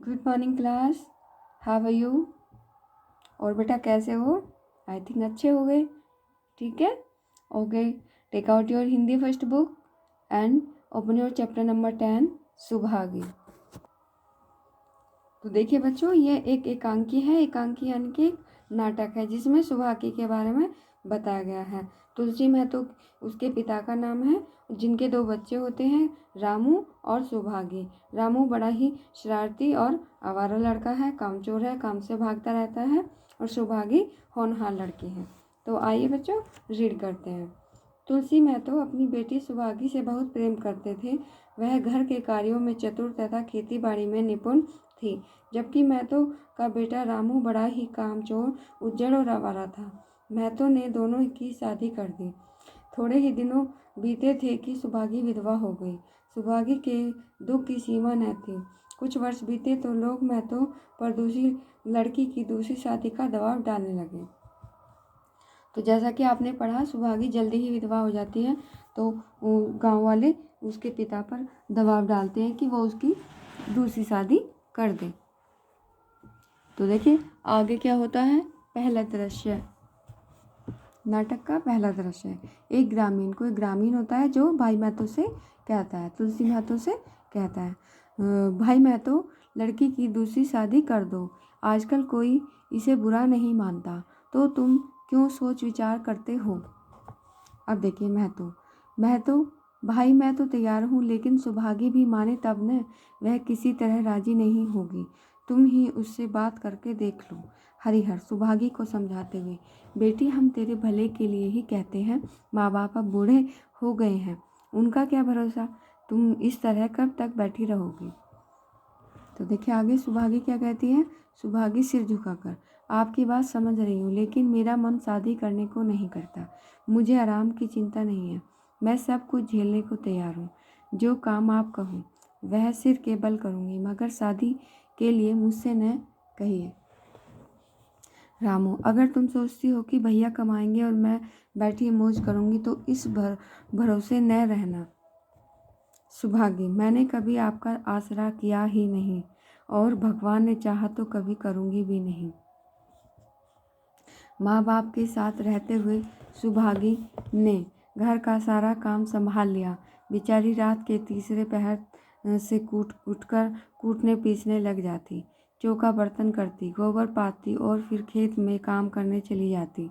Good morning class, how are you. और बेटा कैसे हो? आई थिंक अच्छे हो गए। ठीक है, okay. Take out your Hindi first book and open your chapter number 10 Subhagi. तो देखिए बच्चों, ये एक एकांकी है। एकांकी यानी कि एक नाटक है जिसमें सुभागी के बारे में बताया गया है। तुलसी महतो उसके पिता का नाम है, जिनके 2 बच्चे होते हैं, रामू और सुभागी। रामू बड़ा ही शरारती और आवारा लड़का है, कामचोर है, काम से भागता रहता है, और सुभागी होनहार लड़की है। तो आइए बच्चों रीड करते हैं। तुलसी महतो अपनी बेटी सुभागी से बहुत प्रेम करते थे। वह घर के कार्यों में चतुर तथा खेती बाड़ी में निपुण थी, जबकि महतो का बेटा रामू बड़ा ही कामचोर, उज्जड़ और आवारा था। महतो ने दोनों की शादी कर दी। थोड़े ही दिनों बीते थे कि सुभागी विधवा हो गई। सुभागी के दुख की सीमा न थी। कुछ वर्ष बीते तो लोग महतो पर दूसरी लड़की की दूसरी शादी का दबाव डालने लगे। तो जैसा कि आपने पढ़ा, सुभागी जल्दी ही विधवा हो जाती है, तो गांव वाले उसके पिता पर दबाव डालते हैं कि वो उसकी दूसरी शादी कर दे। तो देखिए आगे क्या होता है। पहला दृश्य, नाटक का पहला दृश्य है। एक ग्रामीण, कोई ग्रामीण होता है जो भाई महतो से कहता है, तुलसी महतो से कहता है, भाई महतो, लड़की की दूसरी शादी कर दो। आजकल कोई इसे बुरा नहीं मानता, तो तुम क्यों सोच विचार करते हो। अब देखिए महतो, भाई मैं तो तैयार हूँ, लेकिन सुभागी भी माने तब न। वह किसी तरह राजी नहीं होगी। तुम ही उससे बात करके देख लो। हरिहर सुभागी को समझाते हुए, बेटी हम तेरे भले के लिए ही कहते हैं। माँ बाप अब बूढ़े हो गए हैं, उनका क्या भरोसा। तुम इस तरह कब तक बैठी रहोगी। तो देखिए आगे सुभागी क्या कहती है। सुभागी सिर झुकाकर, आपकी बात समझ रही हूँ, लेकिन मेरा मन शादी करने को नहीं करता। मुझे आराम की चिंता नहीं है। मैं सब कुछ झेलने को तैयार हूँ। जो काम आप कहो वह सिर के बल करूँगी, मगर शादी के लिए मुझसे न कहिए। रामू, अगर तुम सोचती हो कि भैया कमाएंगे और मैं बैठी मौज करूँगी, तो इस भरोसे न रहना। सुभागी, मैंने कभी आपका आसरा किया ही नहीं, और भगवान ने चाहा तो कभी करूँगी भी नहीं। माँ बाप के साथ रहते हुए सुभागी ने घर का सारा काम संभाल लिया। बेचारी रात के तीसरे पहर से उठकर कूटने पीसने लग जाती, चौका बर्तन करती, गोबर पाती और फिर खेत में काम करने चली जाती।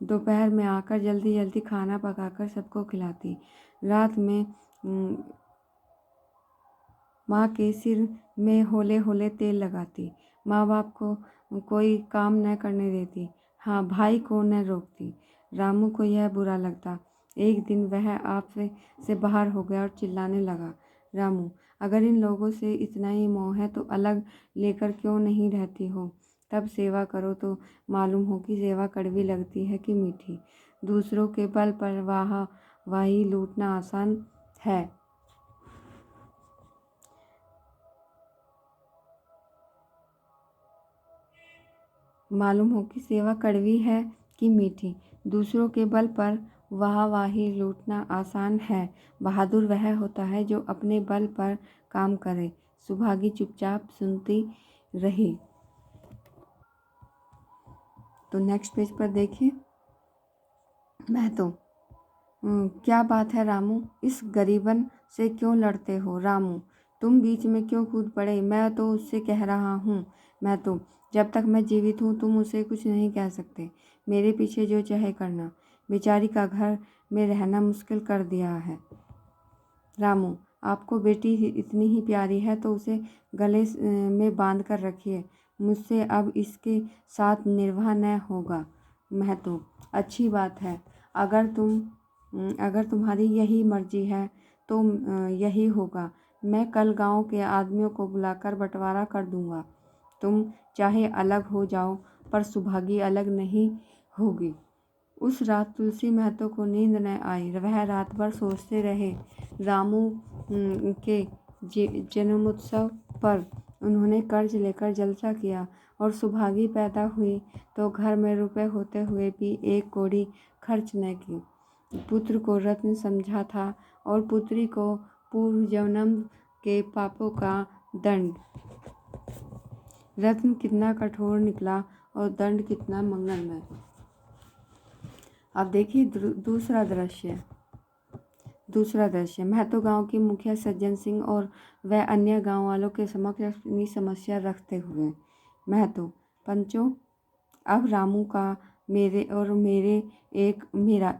दोपहर में आकर जल्दी जल्दी खाना पकाकर सबको खिलाती। रात में माँ के सिर में होले होले तेल लगाती। माँ बाप को कोई काम न करने देती। हाँ, भाई को न रोकती। रामू को यह बुरा लगता। एक दिन वह आप से बाहर हो गया और चिल्लाने लगा, रामू, अगर इन लोगों से इतना ही मोह है तो अलग लेकर क्यों नहीं रहती हो। तब सेवा करो तो मालूम हो कि सेवा कड़वी लगती है कि मीठी। दूसरों के बल पर वाही लूटना आसान है। मालूम हो कि सेवा कड़वी है कि मीठी। दूसरों के बल पर वाही लूटना आसान है। बहादुर वह होता है जो अपने बल पर काम करे। सुभागी चुपचाप सुनती रही। तो नेक्स्ट पेज पर देखिए। मैं तो क्या बात है रामू, इस गरीबन से क्यों लड़ते हो। रामू, तुम बीच में क्यों कूद पड़े। मैं तो उससे कह रहा हूँ। मैं तो, जब तक मैं जीवित हूँ तुम उसे कुछ नहीं कह सकते। मेरे पीछे जो चाहे करना। बेचारी का घर में रहना मुश्किल कर दिया है। रामू, आपको बेटी इतनी ही प्यारी है तो उसे गले में बांध कर रखिए। मुझसे अब इसके साथ निर्वाह न होगा। महतो, अच्छी बात है। अगर तुम्हारी यही मर्जी है तो यही होगा। मैं कल गांव के आदमियों को बुलाकर बंटवारा कर दूंगा। तुम चाहे अलग हो जाओ, पर सुभागी अलग नहीं होगी। उस रात तुलसी महतो को नींद न आई। वह रात भर सोचते रहे। रामू के जन्मोत्सव पर उन्होंने कर्ज लेकर जलसा किया, और सुभागी पैदा हुई तो घर में रुपए होते हुए भी एक कौड़ी खर्च न की। पुत्र को रत्न समझा था और पुत्री को पूर्व जन्म के पापों का दंड। रत्न कितना कठोर निकला और दंड कितना मंगलमय। अब देखिए दूसरा दृश्य। महतो गांव के मुखिया सज्जन सिंह और वह अन्य गांव वालों के समक्ष अपनी समस्या रखते हुए। महतो, पंचों, अब रामू का मेरा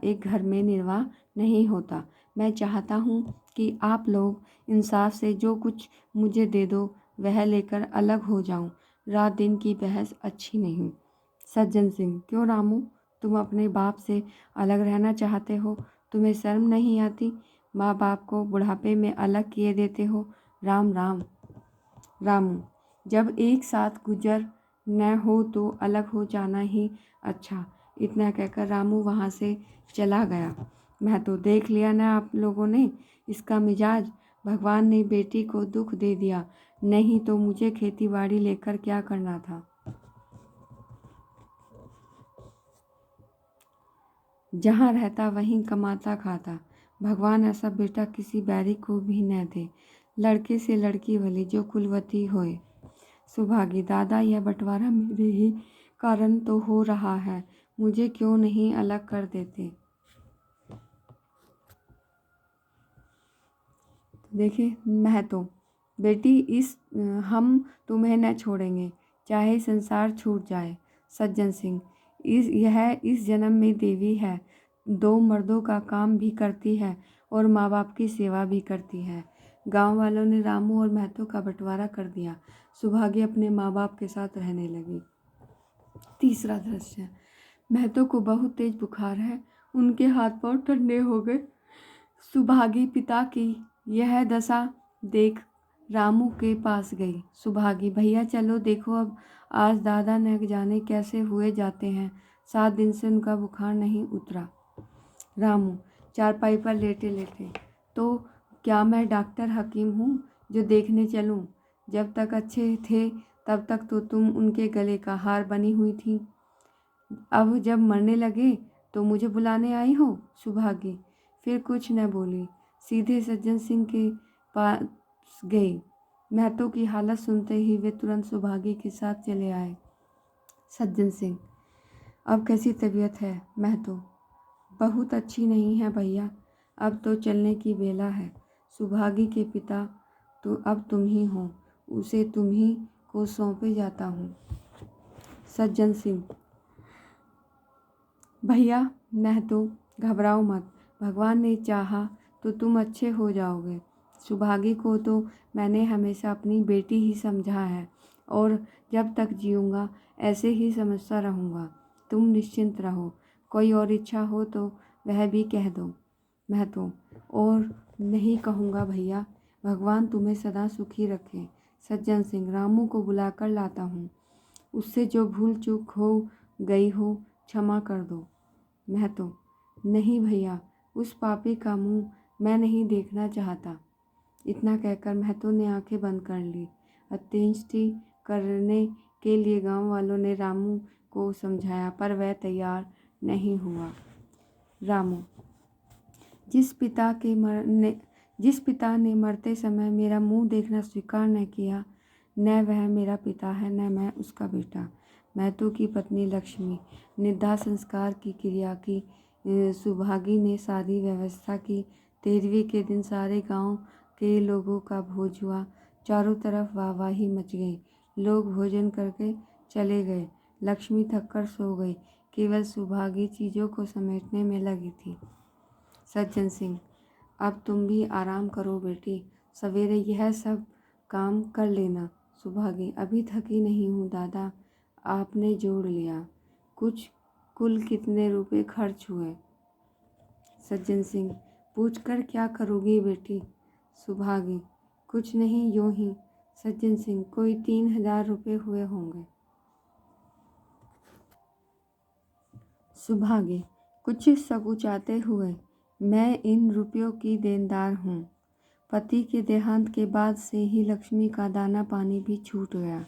एक घर में निर्वाह नहीं होता। मैं चाहता हूँ कि आप लोग इंसाफ से जो कुछ मुझे दे दो वह लेकर अलग हो जाऊं। रात दिन की बहस अच्छी नहीं। सज्जन सिंह, क्यों रामू, तुम अपने बाप से अलग रहना चाहते हो? तुम्हें शर्म नहीं आती? माँ बाप को बुढ़ापे में अलग किए देते हो। राम राम। रामू, जब एक साथ गुजर न हो तो अलग हो जाना ही अच्छा। इतना कहकर रामू वहाँ से चला गया। मैं तो देख लिया ना आप लोगों ने इसका मिजाज। भगवान ने बेटी को दुख दे दिया, नहीं तो मुझे खेती बाड़ी लेकर क्या करना था। जहाँ रहता वहीं कमाता खाता। भगवान ऐसा बेटा किसी बैरी को भी न दे। लड़के से लड़की भली जो कुलवती होए। सुभागी, दादा यह बंटवारा मेरे ही कारण तो हो रहा है। मुझे क्यों नहीं अलग कर देते? देखिए महतो, बेटी हम तुम्हें न छोड़ेंगे, चाहे संसार छूट जाए। सज्जन सिंह, यह इस जन्म में देवी है। 2 मर्दों का काम भी करती है और माँ बाप की सेवा भी करती है। गांव वालों ने रामू और महतो का बंटवारा कर दिया। सुभागी अपने माँ बाप के साथ रहने लगी। तीसरा दृश्य। महतो को बहुत तेज बुखार है। उनके हाथ पांव ठंडे हो गए। सुभागी पिता की यह दशा देख रामू के पास गई। सुभागी, भैया चलो देखो, अब आज दादा न जाने कैसे हुए जाते हैं। 7 दिन से उनका बुखार नहीं उतरा। रामू चारपाई पर लेटे लेटे, तो क्या मैं डॉक्टर हकीम हूँ जो देखने चलूँ? जब तक अच्छे थे तब तक तो तुम उनके गले का हार बनी हुई थी। अब जब मरने लगे तो मुझे बुलाने आई हो। सुभागी फिर कुछ न बोली, सीधे सज्जन सिंह के पास गई। महतो की हालत सुनते ही वे तुरंत सुभागी के साथ चले आए। सज्जन सिंह, अब कैसी तबीयत है? महतो, बहुत अच्छी नहीं है भैया, अब तो चलने की बेला है। सुभागी के पिता तो अब तुम ही हो, उसे तुम ही को सौंपे जाता हूँ। सज्जन सिंह, भैया महतो घबराओ मत, भगवान ने चाहा तो तुम अच्छे हो जाओगे। सुभागी को तो मैंने हमेशा अपनी बेटी ही समझा है और जब तक जीऊँगा ऐसे ही समझता रहूँगा। तुम निश्चिंत रहो, कोई और इच्छा हो तो वह भी कह दो। महतो, और नहीं कहूँगा भैया, भगवान तुम्हें सदा सुखी रखे। सज्जन सिंह, रामू को बुलाकर लाता हूँ, उससे जो भूल चूक हो गई हो क्षमा कर दो। महतो, नहीं भैया, उस पापी का मुंह मैं नहीं देखना चाहता। इतना कहकर महतो ने आंखें बंद कर ली। अंत्येष्टि करने के लिए गांव वालों ने रामू को समझाया पर वह तैयार नहीं हुआ। रामू, जिस पिता ने मरते समय मेरा मुंह देखना स्वीकार न किया, न वह मेरा पिता है न मैं उसका बेटा। महतो की पत्नी लक्ष्मी ने दाह संस्कार की क्रिया की। सुभागी ने सारी व्यवस्था की। 13वीं के दिन सारे गांव के लोगों का भोज हुआ। चारों तरफ वाहवाही मच गई। लोग भोजन करके चले गए। लक्ष्मी थककर सो गई। केवल सुभागी चीज़ों को समेटने में लगी थी। सज्जन सिंह, अब तुम भी आराम करो बेटी, सवेरे यह सब काम कर लेना। सुभागी, अभी थकी नहीं हूँ दादा, आपने जोड़ लिया। कुल कितने रुपए खर्च हुए? सज्जन सिंह, पूछकर क्या करोगी बेटी? सुभागी, कुछ नहीं, यूं ही। सज्जन सिंह, कोई 3000 रुपये हुए होंगे। सुभागी, कुछ सकुचाते हुए, मैं इन रुपयों की देनदार हूँ। पति के देहांत के बाद से ही लक्ष्मी का दाना पानी भी छूट गया।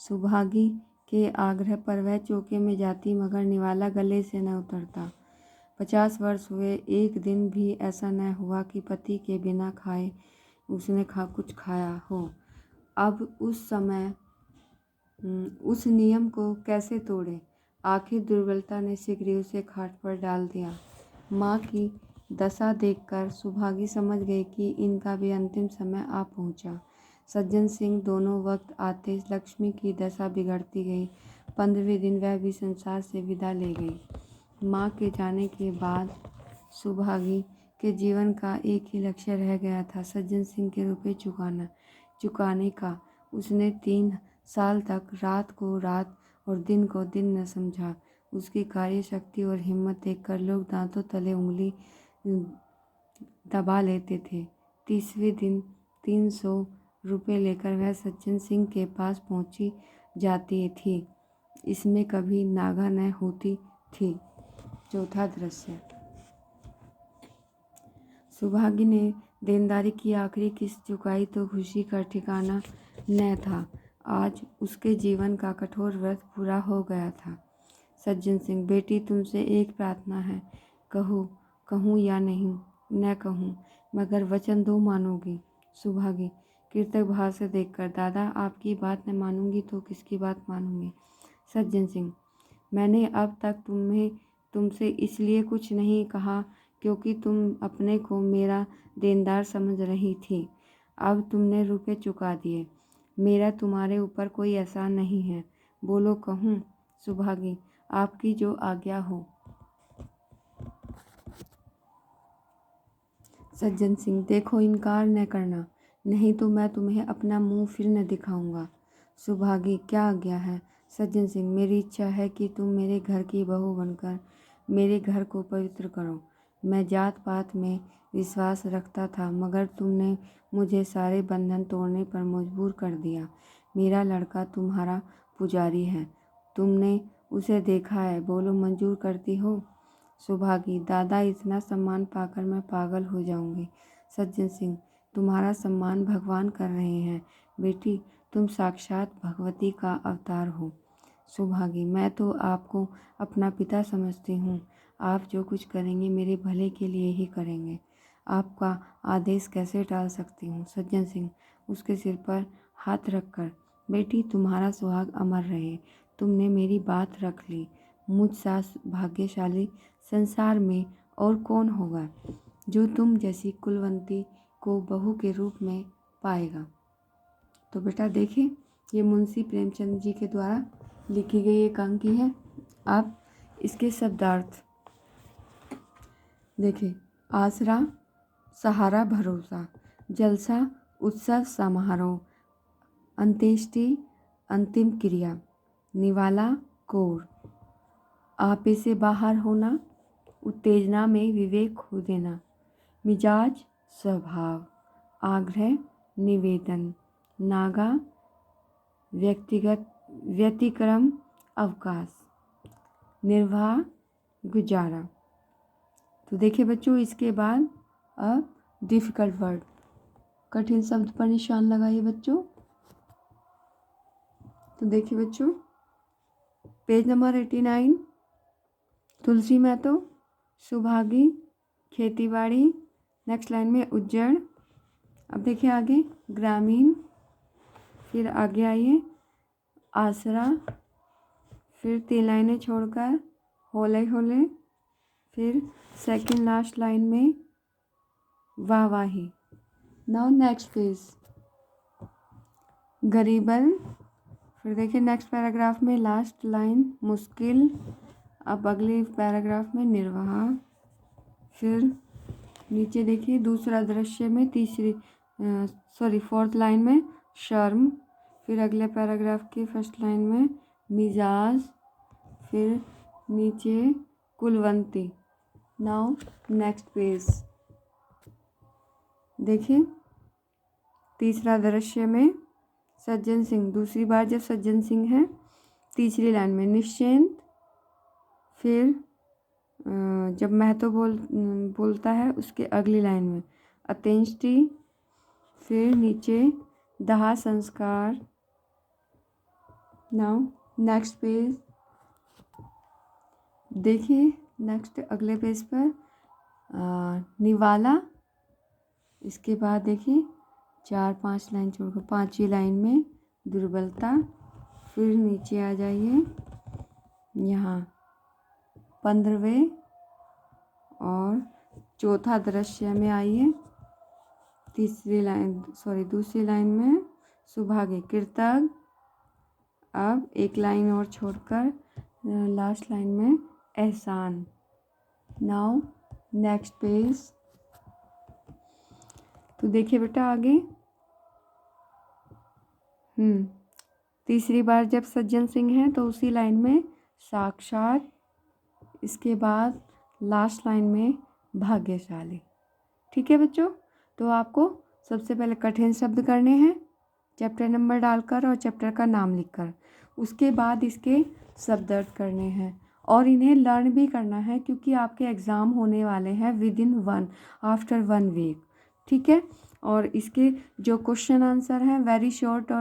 सुभागी के आग्रह पर वह चौके में जाती मगर निवाला गले से न उतरता। 50 वर्ष हुए, एक दिन भी ऐसा न हुआ कि पति के बिना खाए उसने कुछ खाया हो। अब उस समय उस नियम को कैसे तोड़े। आखिर दुर्बलता ने शीघ्र ही उसे खाट पर डाल दिया। माँ की दशा देखकर सुभागी समझ गई कि इनका भी अंतिम समय आ पहुँचा। सज्जन सिंह दोनों वक्त आते लक्ष्मी की दशा बिगड़ती गई। 15वें दिन वह भी संसार से विदा ले गई। माँ के जाने के बाद सुभागी के जीवन का एक ही लक्ष्य रह गया था, सज्जन सिंह के रुपए चुकाने का। उसने 3 साल तक रात को रात और दिन को दिन न समझा। उसकी कार्य शक्ति और हिम्मत देखकर लोग दांतों तले उंगली दबा लेते थे। 30वें दिन 300 रुपये लेकर वह सज्जन सिंह के पास पहुंची जाती थी। इसमें कभी नागा न होती थी। चौथा दृश्य। सुभागी ने देनदारी की आखिरी किस्त चुकाई तो खुशी का ठिकाना न था। आज उसके जीवन का कठोर व्रत पूरा हो गया था। सज्जन सिंह, बेटी तुमसे एक प्रार्थना है, कहूँ या नहीं। न कहूँ, मगर वचन दो मानोगी। सुभागी कृतज्ञ भाव से देखकर, दादा आपकी बात न मानूंगी तो किसकी बात मानूंगी। सज्जन सिंह, मैंने अब तक तुमसे इसलिए कुछ नहीं कहा क्योंकि तुम अपने को मेरा देनदार समझ रही थी। अब तुमने रुपए चुका दिए, मेरा तुम्हारे ऊपर कोई एहसान नहीं है। बोलो कहूँ। सुभागी, आपकी जो आज्ञा हो। सज्जन सिंह, देखो इनकार न करना, नहीं तो मैं तुम्हें अपना मुंह फिर न दिखाऊंगा। सुभागी, क्या आज्ञा है। सज्जन सिंह, मेरी इच्छा है कि तुम मेरे घर की बहू बनकर मेरे घर को पवित्र करो। मैं जात पात में विश्वास रखता था, मगर तुमने मुझे सारे बंधन तोड़ने पर मजबूर कर दिया। मेरा लड़का तुम्हारा पुजारी है, तुमने उसे देखा है, बोलो मंजूर करती हो। सुभागी, दादा इतना सम्मान पाकर मैं पागल हो जाऊंगी। सज्जन सिंह, तुम्हारा सम्मान भगवान कर रहे हैं। बेटी तुम साक्षात भगवती का अवतार हो। सुभागी, मैं तो आपको अपना पिता समझती हूँ। आप जो कुछ करेंगे मेरे भले के लिए ही करेंगे। आपका आदेश कैसे टाल सकती हूँ। सज्जन सिंह उसके सिर पर हाथ रखकर, बेटी तुम्हारा सुहाग अमर रहे, तुमने मेरी बात रख ली। मुझ सा भाग्यशाली संसार में और कौन होगा जो तुम जैसी कुलवंती को बहू के रूप में पाएगा। तो बेटा देखिए, ये मुंशी प्रेमचंद जी के द्वारा लिखी गई एक अंकी है। आप इसके शब्दार्थ देखिए। आसरा, सहारा, भरोसा, जलसा, उत्सव, समारोह, अंत्येष्टि, अंतिम क्रिया, निवाला, कोर, आपे से बाहर होना, उत्तेजना में विवेक खो देना, मिजाज, स्वभाव, आग्रह, निवेदन, नागा, व्यतिक्रम, अवकाश, निर्वाह, गुजारा। तो देखिए बच्चों, इसके बाद अब डिफ़िकल्ट वर्ड, कठिन शब्द पर निशान लगाइए बच्चों। तो देखिए बच्चों, पेज नंबर 89, तुलसी महतो, सुभागी, खेतीबाड़ी। नेक्स्ट लाइन में उज्जैन। अब देखिए आगे ग्रामीण, फिर आगे आइए आसरा, फिर 3 लाइनें छोड़कर होले होले, फिर सेकंड लास्ट लाइन में वाहवाही। नाउ नेक्स्ट पेज गरीबन। फिर देखिए नेक्स्ट पैराग्राफ में लास्ट लाइन मुश्किल। अब अगले पैराग्राफ में निर्वाह। फिर नीचे देखिए दूसरा दृश्य में फोर्थ लाइन में शर्म। फिर अगले पैराग्राफ के फर्स्ट लाइन में मिजाज। फिर नीचे कुलवंती। नाउ नेक्स्ट पेज देखिए, तीसरा दृश्य में सज्जन सिंह, दूसरी बार जब सज्जन सिंह है, तीसरी लाइन में निश्चिंत। फिर जब महतो बोलता है उसके अगली लाइन में अत्यंष्टि। फिर नीचे दाह संस्कार। नाउ नेक्स्ट पेज देखिए, नेक्स्ट अगले पेज पर निवाला। इसके बाद देखिए 4-5 लाइन छोड़कर 5वीं लाइन में दुर्बलता। फिर नीचे आ जाइए, यहाँ 15वें और चौथा दृश्य में आइए। दूसरी लाइन में सुभागे कृतज्ञ। अब एक लाइन और छोड़कर लास्ट लाइन में एहसान। Now next page. तो देखिए बेटा आगे, तीसरी बार जब सज्जन सिंह है तो उसी लाइन में साक्षात, इसके बाद लास्ट लाइन में भाग्यशाली। ठीक है बच्चों, तो आपको सबसे पहले कठिन शब्द करने हैं चैप्टर नंबर डालकर और चैप्टर का नाम लिखकर। उसके बाद इसके शब्द अर्थ करने हैं और इन्हें लर्न भी करना है, क्योंकि आपके एग्ज़ाम होने वाले हैं आफ्टर 1 वीक। ठीक है, और इसके जो क्वेश्चन आंसर हैं वेरी शॉर्ट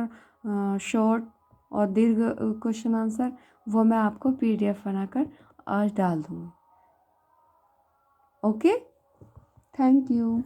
और दीर्घ क्वेश्चन आंसर, वो मैं आपको PDF बनाकर आज डाल दूँगी। Okay, thank you.